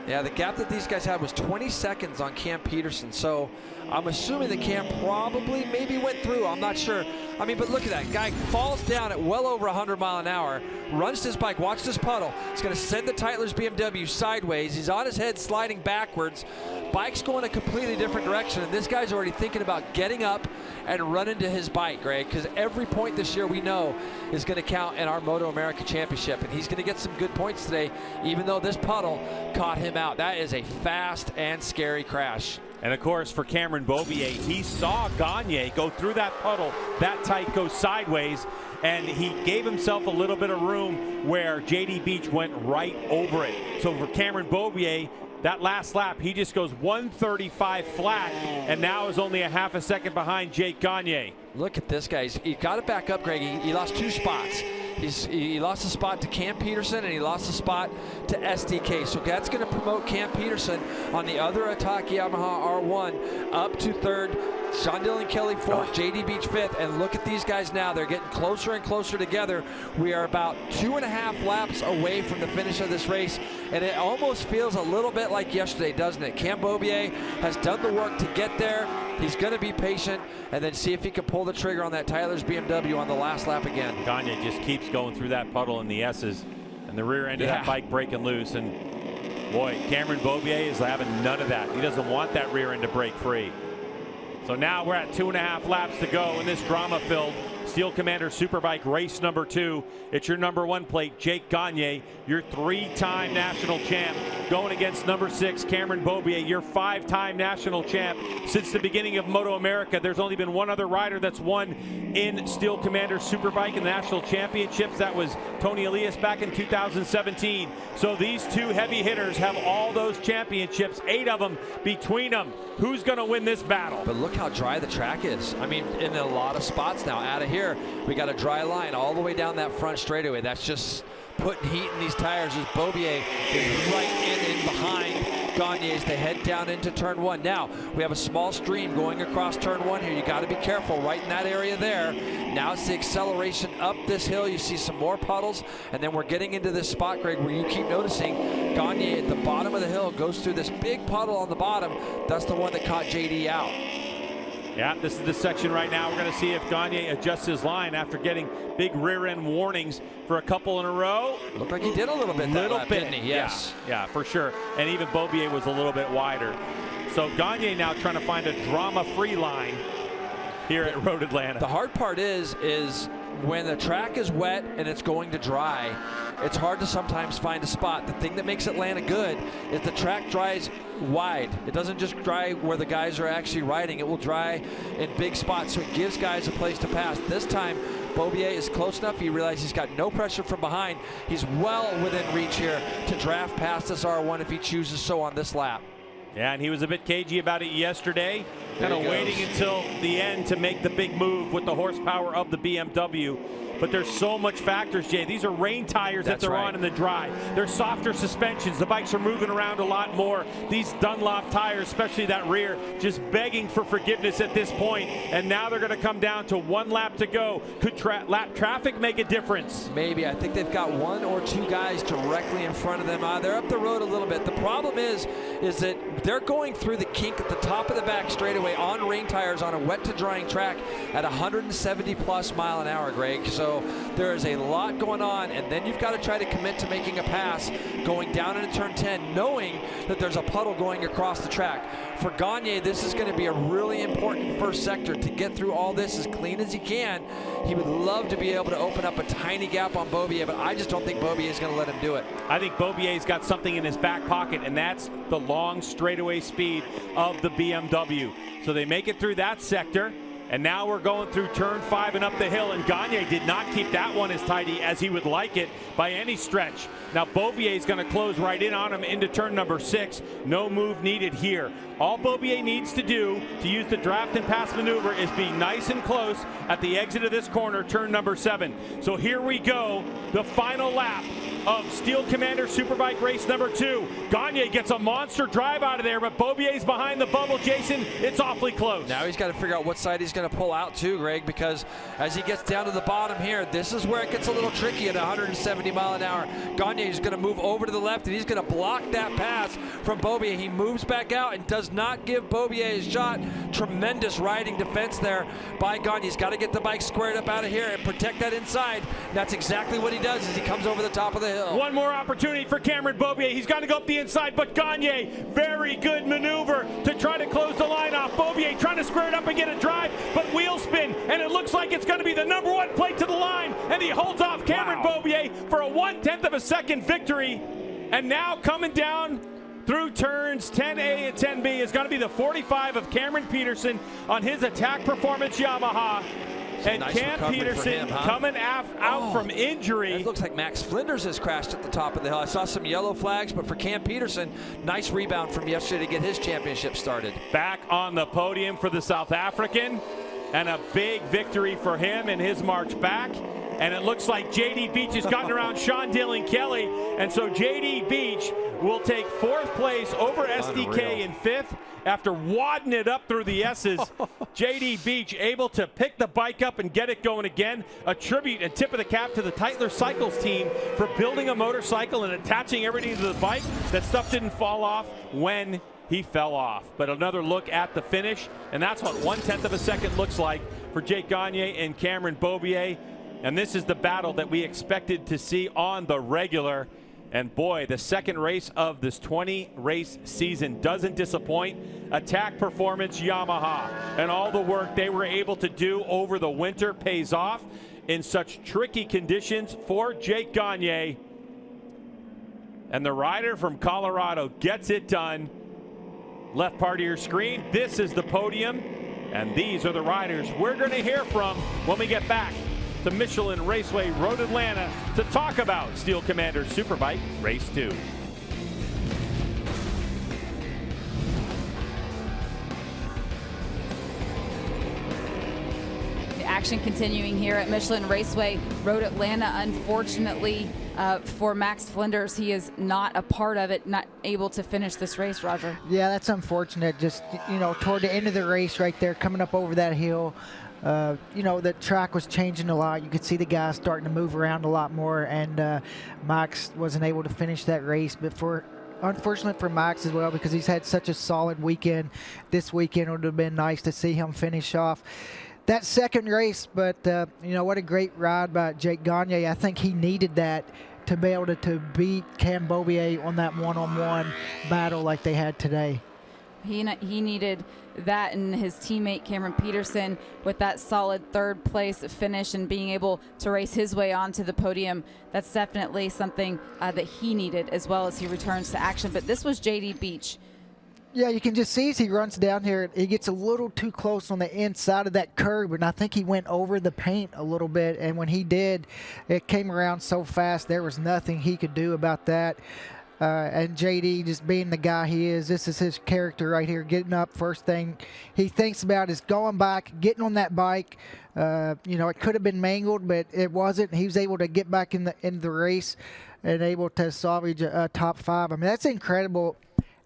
the gap that these guys had was 20 seconds on Cam Peterson. So I'm assuming that Cam probably maybe went through. I'm not sure. I mean, but look at that. Guy falls down at well over 100 miles an hour, runs his bike. Watch this puddle. It's going to send the Tytler's BMW sideways. He's on his head sliding backwards. Bike's going a completely different direction, and this guy's already thinking about getting up and running to his bike, Greg, because every point this year we know is going to count in our MotoAmerica Championship, and he's going to get some good points today, even though this puddle caught him out. That is a fast and scary crash. And of course, for Cameron Beaubier, he saw Gagne go through that puddle that tight, go sideways, and he gave himself a little bit of room where JD Beach went right over it. So for Cameron Beaubier, that last lap, he just goes 135 flat, and now is only a half a second behind Jake Gagne. Look at this guy. He got it back up, Greg. He lost 2 spots. He lost a spot to Cam Peterson, and he lost a spot to SDK. So that's going to promote Cam Peterson on the other Ataki Yamaha R1 up to 3rd. Sean Dillon Kelly 4th, JD Beach 5th, and look at these guys now. They're getting closer and closer together. We are about 2.5 laps away from the finish of this race, and it almost feels a little bit like yesterday, doesn't it? Cam Beaubier has done the work to get there. He's going to be patient and then see if he can pull the trigger on that Tytler's BMW on the last lap again. Gagne just keeps going through that puddle in the S's, and the rear end of that bike breaking loose, and boy, Cameron Beaubier is having none of that. He doesn't want that rear end to break free. So now we're at 2.5 laps to go in this drama-filled Steel Commander Superbike race number 2. It's your number 1 plate, Jake Gagne, your 3-time national champ, going against number 6, Cameron Beaubier, your 5-time national champ. Since the beginning of MotoAmerica, there's only been one other rider that's won in Steel Commander Superbike in the national championships. That was Tony Elias back in 2017. So these 2 heavy hitters have all those championships, 8 of them between them. Who's going to win this battle? But look how dry the track is. I mean, in a lot of spots now. Out of here, we got a dry line all the way down that front straightaway. That's just putting heat in these tires as Beaubier is right in behind Gagne as they head down into turn 1. Now, we have a small stream going across turn 1 here. You got to be careful right in that area there. Now it's the acceleration up this hill. You see some more puddles, and then we're getting into this spot, Greg, where you keep noticing Gagne at the bottom of the hill goes through this big puddle on the bottom. That's the one that caught JD out. Yeah, this is the section right now. We're going to see if Gagne adjusts his line after getting big rear end warnings for a couple in a row. Looked like he did a little bit that lap, didn't he? Yes. Yeah, for sure. And even Beaubier was a little bit wider. So Gagne now trying to find a drama-free line here at Road Atlanta. The hard part is when the track is wet and it's going to dry, it's hard to sometimes find a spot. The thing that makes Atlanta good is the track dries wide. It doesn't just dry where the guys are actually riding. It will dry in big spots, so it gives guys a place to pass. This time, Beaubier is close enough. He realizes he's got no pressure from behind. He's well within reach here to draft past this R1 if he chooses so on this lap. Yeah, and he was a bit cagey about it yesterday, kind of waiting until the end to make the big move with the horsepower of the BMW. but there's so much factors, Jay. These are rain tires that they're on in the dry. They're softer suspensions. The bikes are moving around a lot more. These Dunlop tires, especially that rear, just begging for forgiveness at this point. And now they're going to come down to 1 lap to go. Could lap traffic make a difference? Maybe. I think they've got 1 or 2 guys directly in front of them. They're up the road a little bit. The problem is that they're going through the kink at the top of the back straightaway on rain tires on a wet to drying track at 170 plus mile an hour, Greg. So there is a lot going on, and then you've got to try to commit to making a pass going down into turn 10, knowing that there's a puddle going across the track. For Gagne, this is going to be a really important first sector to get through all this as clean as he can. He would love to be able to open up a tiny gap on Beaubier, but I just don't think Beaubier is going to let him do it. I think Beaubier's got something in his back pocket, and that's the long straightaway speed of the BMW. So they make it through that sector, and now we're going through turn 5 and up the hill, and Gagne did not keep that one as tidy as he would like it by any stretch. Now Beaubier is going to close right in on him into turn number 6. No move needed here. All Beaubier needs to do to use the draft and pass maneuver is be nice and close at the exit of this corner, turn number 7. So here we go, the final lap of Steel Commander Superbike race number 2. Gagne gets a monster drive out of there, but Beaubier's behind the bubble, Jason. It's awfully close. Now he's got to figure out what side he's going to pull out too, Greg, because as he gets down to the bottom here, this is where it gets a little tricky at 170 mile an hour. Gagne is going to move over to the left, and he's going to block that pass from Beaubier. He moves back out and does not give Beaubier a shot. Tremendous riding defense there by Gagne. He's got to get the bike squared up out of here and protect that inside. That's exactly what he does as he comes over the top of the hill. One more opportunity for Cameron Beaubier. He's got to go up the inside, but Gagne, very good maneuver to try to close the line off. Beaubier trying to square it up and get a drive, but wheel spin, and it looks like it's going to be the number 1 plate to the line, and he holds off Cameron Beaubier for a 1/10 of a second victory. And now coming down through turns 10A and 10B is going to be the 45 of Cameron Peterson on his Attack Performance Yamaha. And nice Cam Peterson coming out from injury. It looks like Max Flinders has crashed at the top of the hill. I saw some yellow flags, but for Cam Peterson, nice rebound from yesterday to get his championship started. Back on the podium for the South African, and a big victory for him in his march back. And it looks like J.D. Beach has gotten around Sean Dillon Kelly, and so J.D. Beach will take 4th place over SDK in 5th after wadding it up through the S's. J.D. Beach able to pick the bike up and get it going again. A tribute and tip of the cap to the Tytler Cycles team for building a motorcycle and attaching everything to the bike. That stuff didn't fall off when he fell off. But another look at the finish, and that's what 1/10 of a second looks like for Jake Gagne and Cameron Beaubier. And this is the battle that we expected to see on the regular. And boy, the second race of this 20-race season doesn't disappoint. Attack Performance Yamaha, and all the work they were able to do over the winter pays off in such tricky conditions for Jake Gagne. And the rider from Colorado gets it done. Left part of your screen, this is the podium, and these are the riders we're going to hear from when we get back to Michelin Raceway Road Atlanta to talk about Steel Commander Superbike Race 2. Action continuing here at Michelin Raceway Road Atlanta. Unfortunately for Max Flinders, he is not a part of it, not able to finish this race, Roger. Yeah, that's unfortunate. Just, you know, toward the end of the race right there, coming up over that hill, you know, the track was changing a lot. You could see the guys starting to move around a lot more, and Max wasn't able to finish that race. But unfortunately for Max as well, because he's had such a solid weekend. This weekend would have been nice to see him finish off that second race. But, you know, what a great ride by Jake Gagne. I think he needed that to be able to beat Cam Beaubier on that one-on-one battle like they had today. He needed that, and his teammate Cameron Peterson with that solid 3rd place finish and being able to race his way onto the podium. That's definitely something that he needed as well as he returns to action. But this was J.D. Beach. Yeah, you can just see as he runs down here, he gets a little too close on the inside of that curb, and I think he went over the paint a little bit, and when he did, it came around so fast, there was nothing he could do about that. And JD just being the guy he is, this is his character right here, getting up. First thing he thinks about is going back, getting on that bike. You know, it could have been mangled, but it wasn't. He was able to get back in the race and able to salvage a top 5. I mean, that's incredible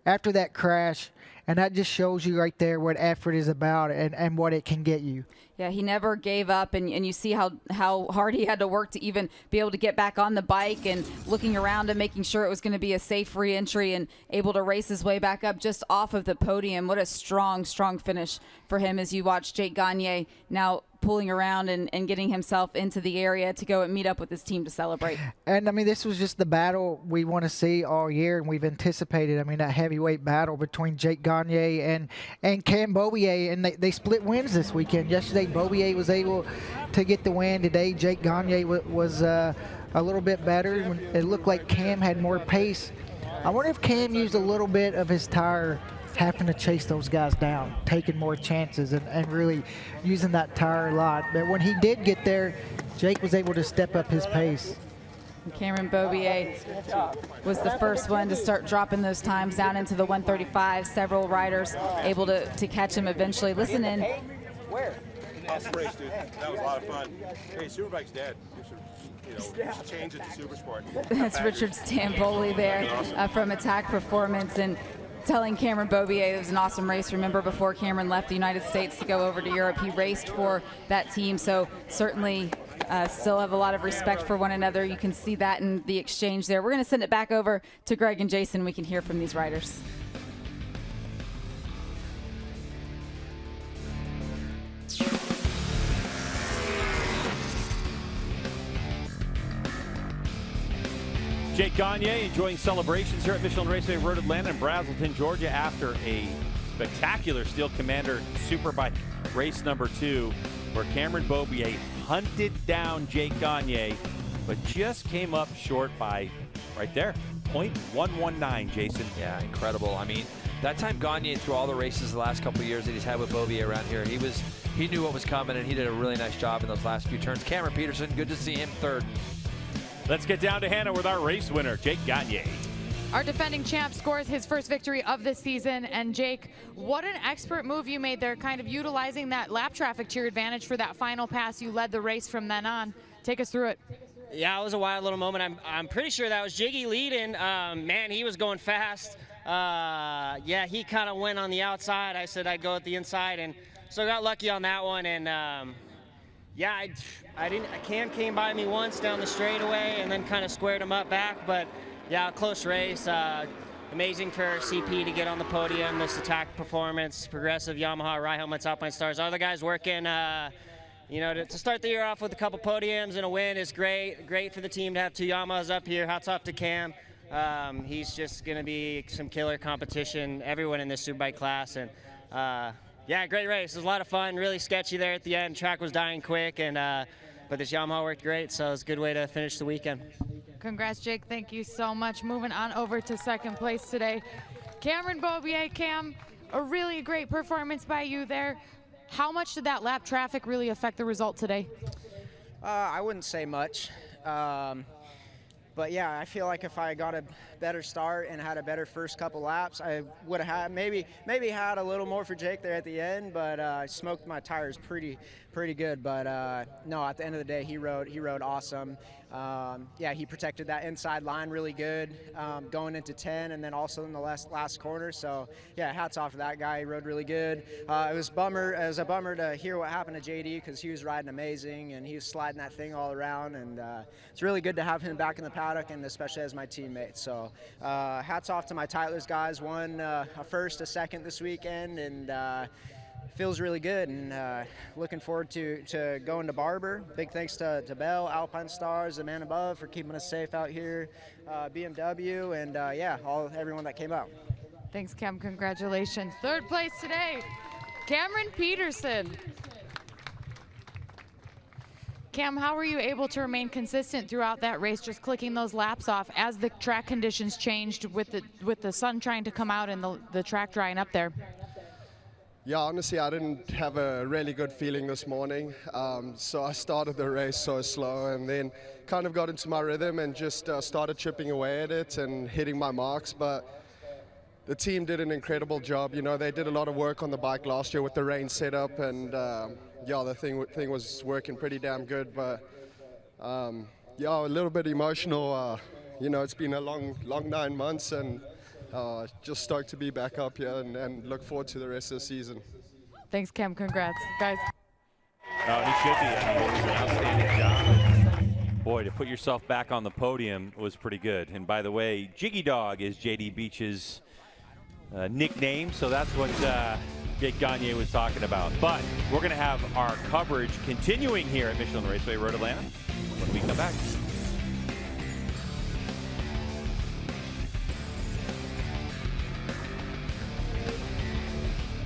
after that crash. And that just shows you right there what effort is about and what it can get you. Yeah, he never gave up, and you see how hard he had to work to even be able to get back on the bike and looking around and making sure it was going to be a safe re-entry and able to race his way back up just off of the podium. What a strong, strong finish for him as you watch Jake Gagne now pulling around and getting himself into the area to go and meet up with his team to celebrate. And, I mean, this was just the battle we want to see all year, and we've anticipated, I mean, that heavyweight battle between Jake Gagne and Cam Beaubier, and they split wins this weekend. Yesterday, Beaubier was able to get the win. Today, Jake Gagne was a little bit better. It looked like Cam had more pace. I wonder if Cam used a little bit of his tire having to chase those guys down, taking more chances and really using that tire a lot. But when he did get there, Jake was able to step up his pace. Cameron Beaubier was the first one to start dropping those times down into the 135. Several riders able to catch him eventually. Listen in. Awesome race, dude. That was a lot of fun. Hey, Superbike's dead. You should change it to Supersport. That's Richard Stamboli there from Attack Performance, and telling Cameron Beaubier it was an awesome race. Remember, before Cameron left the United States to go over to Europe, he raced for that team. So certainly still have a lot of respect for one another. You can see that in the exchange there. We're going to send it back over to Greg and Jason. We can hear from these riders. Jake Gagne enjoying celebrations here at Michelin Raceway Road Atlanta in Braselton, Georgia, after a spectacular Steel Commander Superbike race number 2, where Cameron Beaubier hunted down Jake Gagne, but just came up short by right there, 0.119, Jason. Yeah, incredible. I mean, that time Gagne, through all the races the last couple of years that he's had with Beaubier around here, he knew what was coming, and he did a really nice job in those last few turns. Cameron Peterson, good to see him third. Let's get down to Hannah with our race winner, Jake Gagne. Our defending champ scores his first victory of the season. And Jake, what an expert move you made there, kind of utilizing that lap traffic to your advantage for that final pass. You led the race from then on. Take us through it. Yeah, it was a wild little moment. I'm pretty sure that was Jiggy leading. Man, he was going fast. Yeah, he kind of went on the outside. I said I'd go at the inside, and so I got lucky on that one. And yeah, Cam came by me once down the straightaway and then kind of squared him up back. But yeah, close race. Amazing for CP to get on the podium. This Attack Performance, Progressive, Yamaha, Rye Helmets, Alpine Stars. All the guys working. You know, to start the year off with a couple podiums and a win is great. Great for the team to have 2 Yamahas up here. Hats off to Cam. He's just going to be some killer competition. Everyone in this Superbike class. And yeah, great race. It was a lot of fun. Really sketchy there at the end. Track was dying quick, and but this Yamaha worked great, so it was a good way to finish the weekend. Congrats, Jake. Thank you so much. Moving on over to second place today, Cameron Beaubier. Cam, a really great performance by you there. How much did that lap traffic really affect the result today? I wouldn't say much. But yeah, I feel like if I got a better start and had a better first couple laps, I would have had maybe had a little more for Jake there at the end. But I smoked my tires pretty good. But no, at the end of the day, he rode awesome. Yeah, he protected that inside line really good, going into 10 and then also in the last corner. So yeah, hats off to that guy. He rode really good. It was a bummer to hear what happened to JD, because he was riding amazing and he was sliding that thing all around. And it's really good to have him back in the paddock, and especially as my teammate. So hats off to my Tyler's guys. Won a first, a second this weekend, and feels really good, and looking forward to going to Barber. Big thanks to Bell, Alpine Stars, the man above, for keeping us safe out here, BMW, and yeah, everyone that came out. Thanks, Cam. Congratulations. Third place today, Cameron Peterson. Cam, how were you able to remain consistent throughout that race, just clicking those laps off as the track conditions changed with the sun trying to come out and the track drying up there? Yeah, honestly, I didn't have a really good feeling this morning. So I started the race so slow and then kind of got into my rhythm and just started chipping away at it and hitting my marks. But the team did an incredible job. You know, they did a lot of work on the bike last year with the rain setup, and yeah, the thing was working pretty damn good. But yeah, a little bit emotional. You know, it's been a long 9 months, and just stoked to be back up here and look forward to the rest of the season. Thanks, Cam. Congrats, guys. Oh, he should be. I mean, it was an outstanding job. Boy, to put yourself back on the podium was pretty good. And by the way, Jiggy Dog is JD Beach's nickname, so that's what Jake Gagne was talking about. But we're going to have our coverage continuing here at Michelin Raceway Road Atlanta when we come back.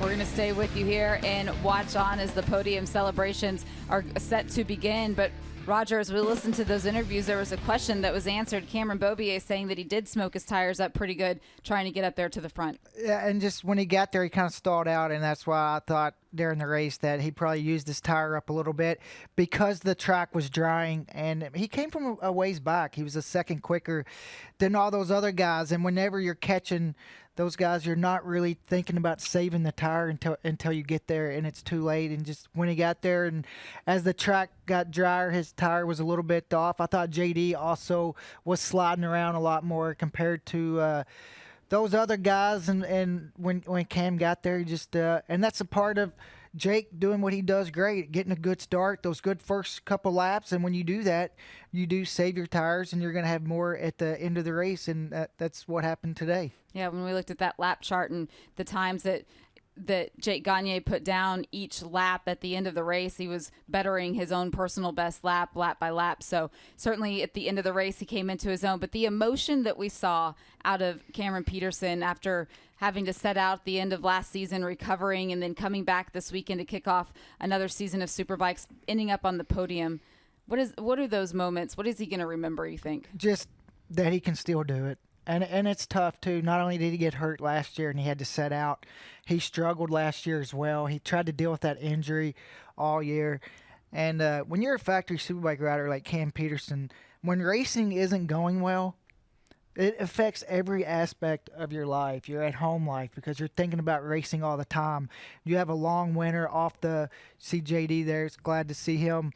We're going to stay with you here and watch on as the podium celebrations are set to begin. But Roger, as we listened to those interviews, there was a question that was answered. Cameron Beaubier saying that he did smoke his tires up pretty good trying to get up there to the front. Yeah, and just when he got there, he kind of stalled out, and that's why I thought during the race that he probably used his tire up a little bit because the track was drying, and he came from a ways back. He was a second quicker than all those other guys, and whenever you're catching those guys, you're not really thinking about saving the tire until you get there, and it's too late. And just when he got there, and as the track got drier, his tire was a little bit off. I thought JD also was sliding around a lot more compared to those other guys. And when Cam got there, he just and that's a part of Jake doing what he does great, getting a good start, those good first couple laps. And when you do that, you do save your tires, and you're going to have more at the end of the race. And that's what happened today. Yeah, when we looked at that lap chart and the times that Jake Gagne put down each lap at the end of the race, he was bettering his own personal best lap by lap. So certainly at the end of the race, he came into his own. But the emotion that we saw out of Cameron Peterson after having to set out at the end of last season, recovering, and then coming back this weekend to kick off another season of Superbikes, ending up on the podium. What are those moments? What is he going to remember, you think? Just that he can still do it. And it's tough, too. Not only did he get hurt last year and he had to set out, he struggled last year as well. He tried to deal with that injury all year. And when you're a factory Superbike rider like Cam Peterson, when racing isn't going well, it affects every aspect of your life, your at-home life, because you're thinking about racing all the time. You have a long winter off the CJD there. It's glad to see him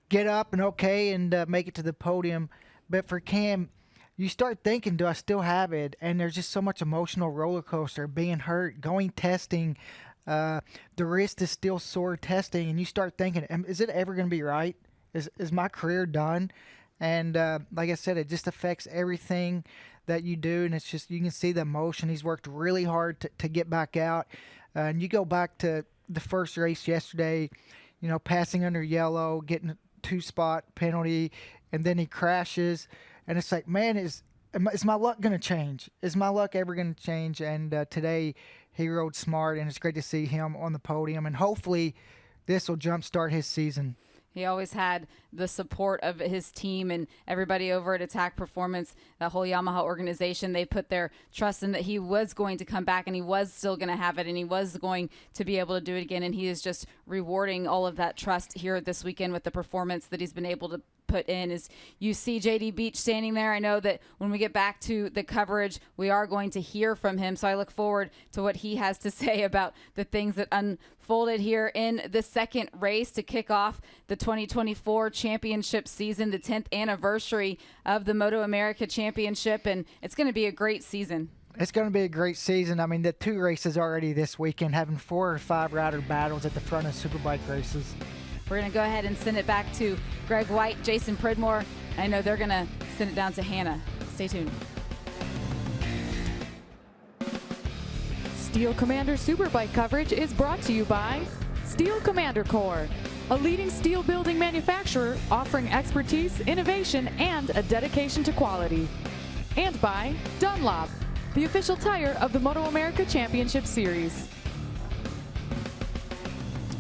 get up and okay and make it to the podium. But for Cam, you start thinking, do I still have it? And there's just so much emotional roller coaster, being hurt, going testing. The wrist is still sore testing. And you start thinking, is it ever going to be right? Is my career done? And like I said, it just affects everything that you do. And it's just, you can see the emotion. He's worked really hard to get back out. And you go back to the first race yesterday, you know, passing under yellow, getting a 2-spot penalty, and then he crashes. And it's like, man, is my luck going to change? Is my luck ever going to change? And today he rode smart, and it's great to see him on the podium. And hopefully this will jumpstart his season. He always had the support of his team and everybody over at Attack Performance, the whole Yamaha organization. They put their trust in that he was going to come back, and he was still going to have it, and he was going to be able to do it again. And he is just rewarding all of that trust here this weekend with the performance that he's been able to put in. As you see JD Beach standing there, I know that when we get back to the coverage, we are going to hear from him. So I look forward to what he has to say about the things that unfolded here in the second race to kick off the 2024 championship season, the 10th anniversary of the MotoAmerica Championship. And it's going to be a great season. It's going to be a great season. I mean, the 2 races already this weekend, having 4 or 5 rider battles at the front of Superbike races. We're going to go ahead and send it back to Greg White, Jason Pridmore. I know they're going to send it down to Hannah. Stay tuned. Steel Commander Superbike coverage is brought to you by Steel Commander Corps, a leading steel building manufacturer offering expertise, innovation, and a dedication to quality. And by Dunlop, the official tire of the MotoAmerica Championship Series.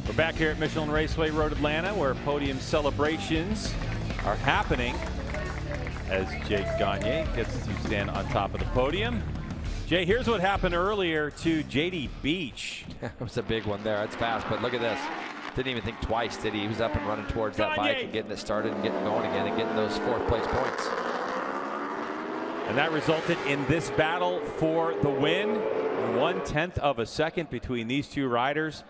We're back here at Michelin Raceway Road Atlanta, where podium celebrations are happening as Jake Gagne gets to stand on top of the podium. Jay, here's what happened earlier to JD Beach. It was a big one there. That's fast, but look at this. Didn't even think twice, did he? He was up and running towards that bike and getting it started and getting going again and getting those fourth-place points. And that resulted in this battle for the win. 1/10 of a second between these two riders.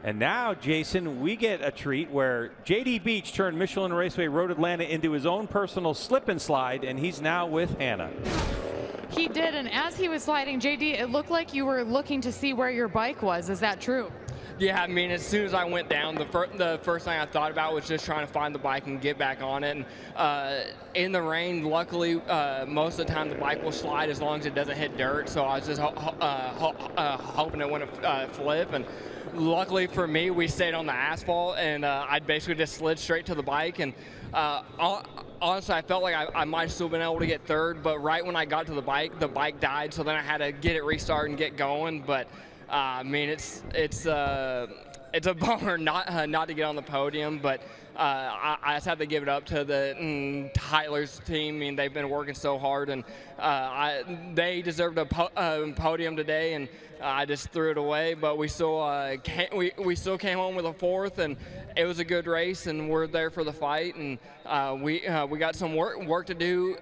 And now, Jason, we get a treat where JD Beach turned Michelin Raceway Road Atlanta into his own personal slip and slide, and he's now with Hannah. He did, and as he was sliding, JD, it looked like you were looking to see where your bike was. Is that true? Yeah, I mean, as soon as I went down, the first thing I thought about was just trying to find the bike and get back on it. And in the rain, luckily, most of the time the bike will slide as long as it doesn't hit dirt. So I was just hoping it wouldn't flip. And luckily for me, we stayed on the asphalt, and I basically just slid straight to the bike. And honestly, I felt like I might have still been able to get third, but right when I got to the bike died. So then I had to get it restarted and get going. But I mean, it's a bummer not to get on the podium, but I just have to give it up to the Tyler's team. I mean, they've been working so hard, and they deserved a podium today, and I just threw it away. But we still we still came home with a fourth, and it was a good race, and we're there for the fight. And we got some work to do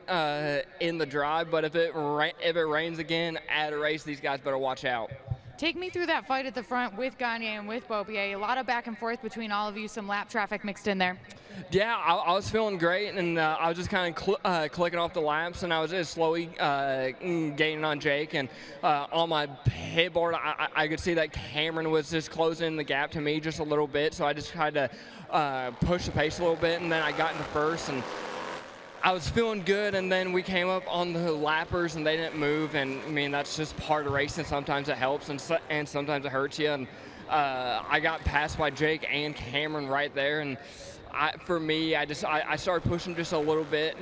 in the drive, but if it rains again at a race, these guys better watch out. Take me through that fight at the front with Gagne and with Beaubier. A lot of back and forth between all of you, some lap traffic mixed in there. Yeah, I was feeling great, and I was just kind of clicking off the laps, and I was just slowly gaining on Jake. And on my pit board, I could see that Cameron was just closing the gap to me just a little bit, so I just tried to push the pace a little bit, and then I got into first, and I was feeling good, and then we came up on the lappers, and they didn't move. And I mean, that's just part of racing. Sometimes it helps, and sometimes it hurts you. And I got passed by Jake and Cameron right there. And for me, I started pushing just a little bit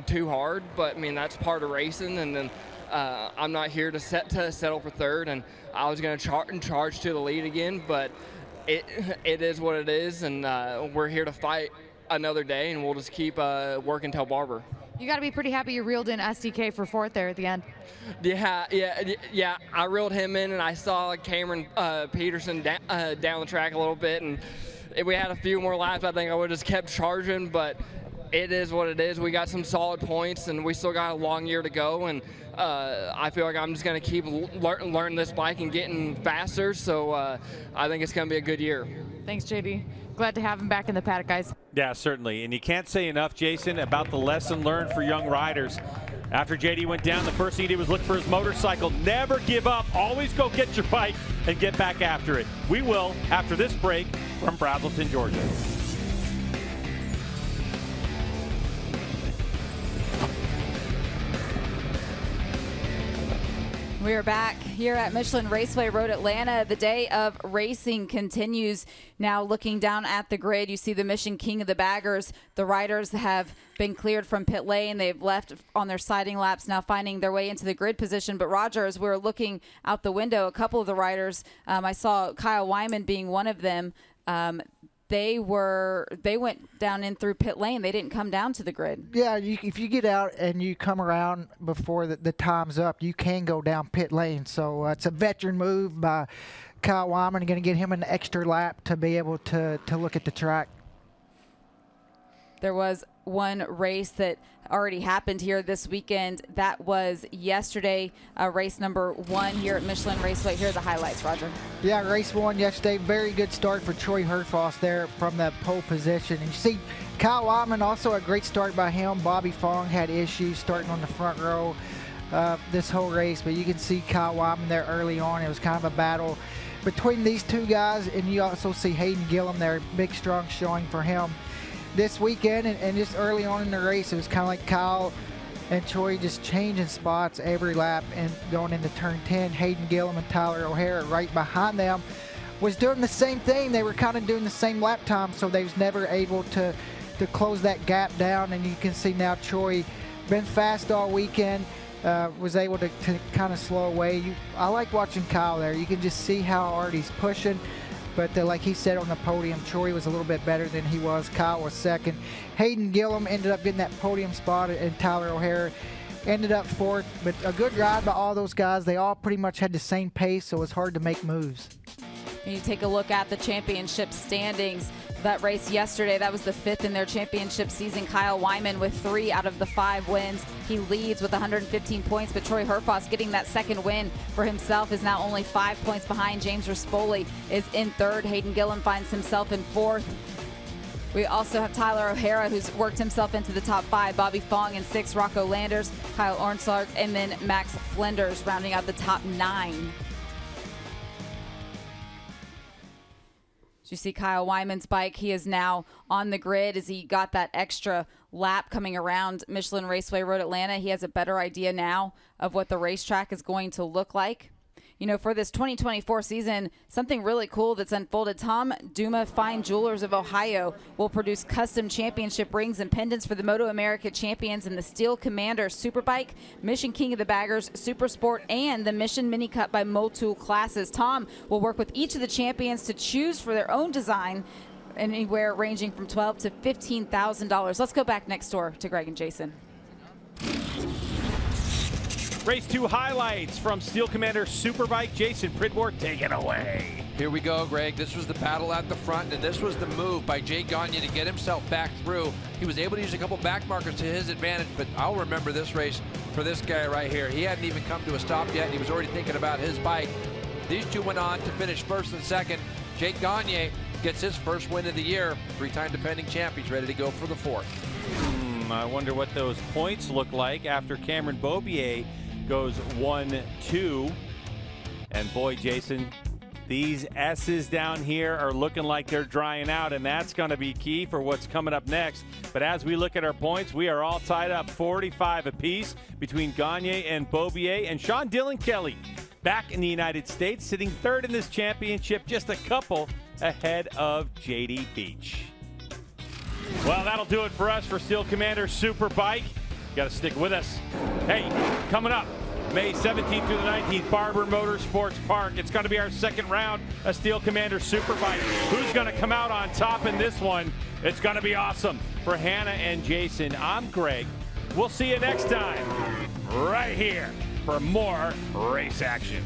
too hard. But I mean, that's part of racing. And then I'm not here to settle for third. And I was going to charge to the lead again, but it is what it is, and we're here to fight another day, and we'll just keep working till Barber. You got to be pretty happy you reeled in SDK for fourth there at the end. Yeah. I reeled him in, and I saw Cameron Peterson down the track a little bit, and if we had a few more laps, I think I would have just kept charging, but it is what it is. We got some solid points, and we still got a long year to go, and I feel like I'm just going to keep learning this bike and getting faster, so I think it's going to be a good year. Thanks, JD. Glad to have him back in the paddock, guys. Yeah, certainly. And you can't say enough, Jason, about the lesson learned for young riders. After JD went down, the first thing he did was look for his motorcycle. Never give up. Always go get your bike and get back after it. We will after this break from Braselton, Georgia. We are back here at Michelin Raceway Road Atlanta. The day of racing continues. Now looking down at the grid, you see the Mission King of the Baggers. The riders have been cleared from pit lane. They've left on their siding laps, now finding their way into the grid position. But Roger, as we're looking out the window, a couple of the riders, I saw Kyle Wyman being one of them. They went down in through pit lane. They didn't come down to the grid. Yeah, if you get out and you come around before the time's up, you can go down pit lane. So it's a veteran move by Kyle Wyman. Going to get him an extra lap to be able to look at the track. There was one race that already happened here this weekend. That was yesterday, race number 1 here at Michelin Raceway. Here are the highlights, Roger. Yeah, race 1 yesterday. Very good start for Troy Herfoss there from that pole position. And you see Kyle Wyman, also a great start by him. Bobby Fong had issues starting on the front row this whole race, but you can see Kyle Wyman there early on. It was kind of a battle between these two guys, and you also see Hayden Gillum there, big strong showing for him this weekend. And just early on in the race, it was kind of like Kyle and Troy just changing spots every lap and going into turn 10. Hayden Gillum and Tyler O'Hara right behind them was doing the same thing. They were kind of doing the same lap time, so they was never able to close that gap down. And you can see now Troy been fast all weekend, was able to kind of slow away. I like watching Kyle there. You can just see how hard he's pushing. But like he said on the podium, Troy was a little bit better than he was. Kyle was second. Hayden Gillum ended up getting that podium spot, and Tyler O'Hara ended up fourth. But a good ride by all those guys. They all pretty much had the same pace, so it was hard to make moves. You take a look at the championship standings. That race yesterday, that was the 5th in their championship season. Kyle Wyman with 3 out of the 5 wins. He leads with 115 points, but Troy Herfoss getting that second win for himself is now only 5 points behind. James Rispoli is in 3rd. Hayden Gillen finds himself in 4th. We also have Tyler O'Hara, who's worked himself into the top 5. Bobby Fong in 6th, Rocco Landers, Kyle Ornslark, and then Max Flinders rounding out the top 9. You see Kyle Wyman's bike. He is now on the grid as he got that extra lap coming around Michelin Raceway Road Atlanta. He has a better idea now of what the racetrack is going to look like. You know, for this 2024 season, something really cool that's unfolded. Tom Duma Fine Jewelers of Ohio will produce custom championship rings and pendants for the MotoAmerica champions in the Steel Commander Superbike, Mission King of the Baggers, Supersport, and the Mission Mini Cup by Motul classes. Tom will work with each of the champions to choose for their own design, anywhere ranging from $12,000 to $15,000. Let's go back next door to Greg and Jason. Race 2 highlights from Steel Commander Superbike. Jason Pridmore, take it away. Here we go, Greg. This was the battle at the front, and this was the move by Jay Gagne to get himself back through. He was able to use a couple back markers to his advantage, but I'll remember this race for this guy right here. He hadn't even come to a stop yet, and he was already thinking about his bike. These two went on to finish 1st and 2nd. Jay Gagne gets his first win of the year. 3-time defending champ. He's ready to go for the 4th. I wonder what those points look like after Cameron Beaubier goes 1-2. And boy, Jason, these S's down here are looking like they're drying out, and that's going to be key for what's coming up next. But as we look at our points, we are all tied up 45 apiece between Gagne and Beaubier. And Sean Dillon Kelly back in the United States, sitting 3rd in this championship, just a couple ahead of JD Beach. Well, that'll do it for us for Steel Commander Superbike. You got to stick with us. Hey, coming up May 17th through the 19th, Barber Motorsports Park. It's going to be our 2nd round of Steel Commander Superbike. Who's going to come out on top in this one? It's going to be awesome. For Hannah and Jason, I'm Greg. We'll see you next time right here for more race action.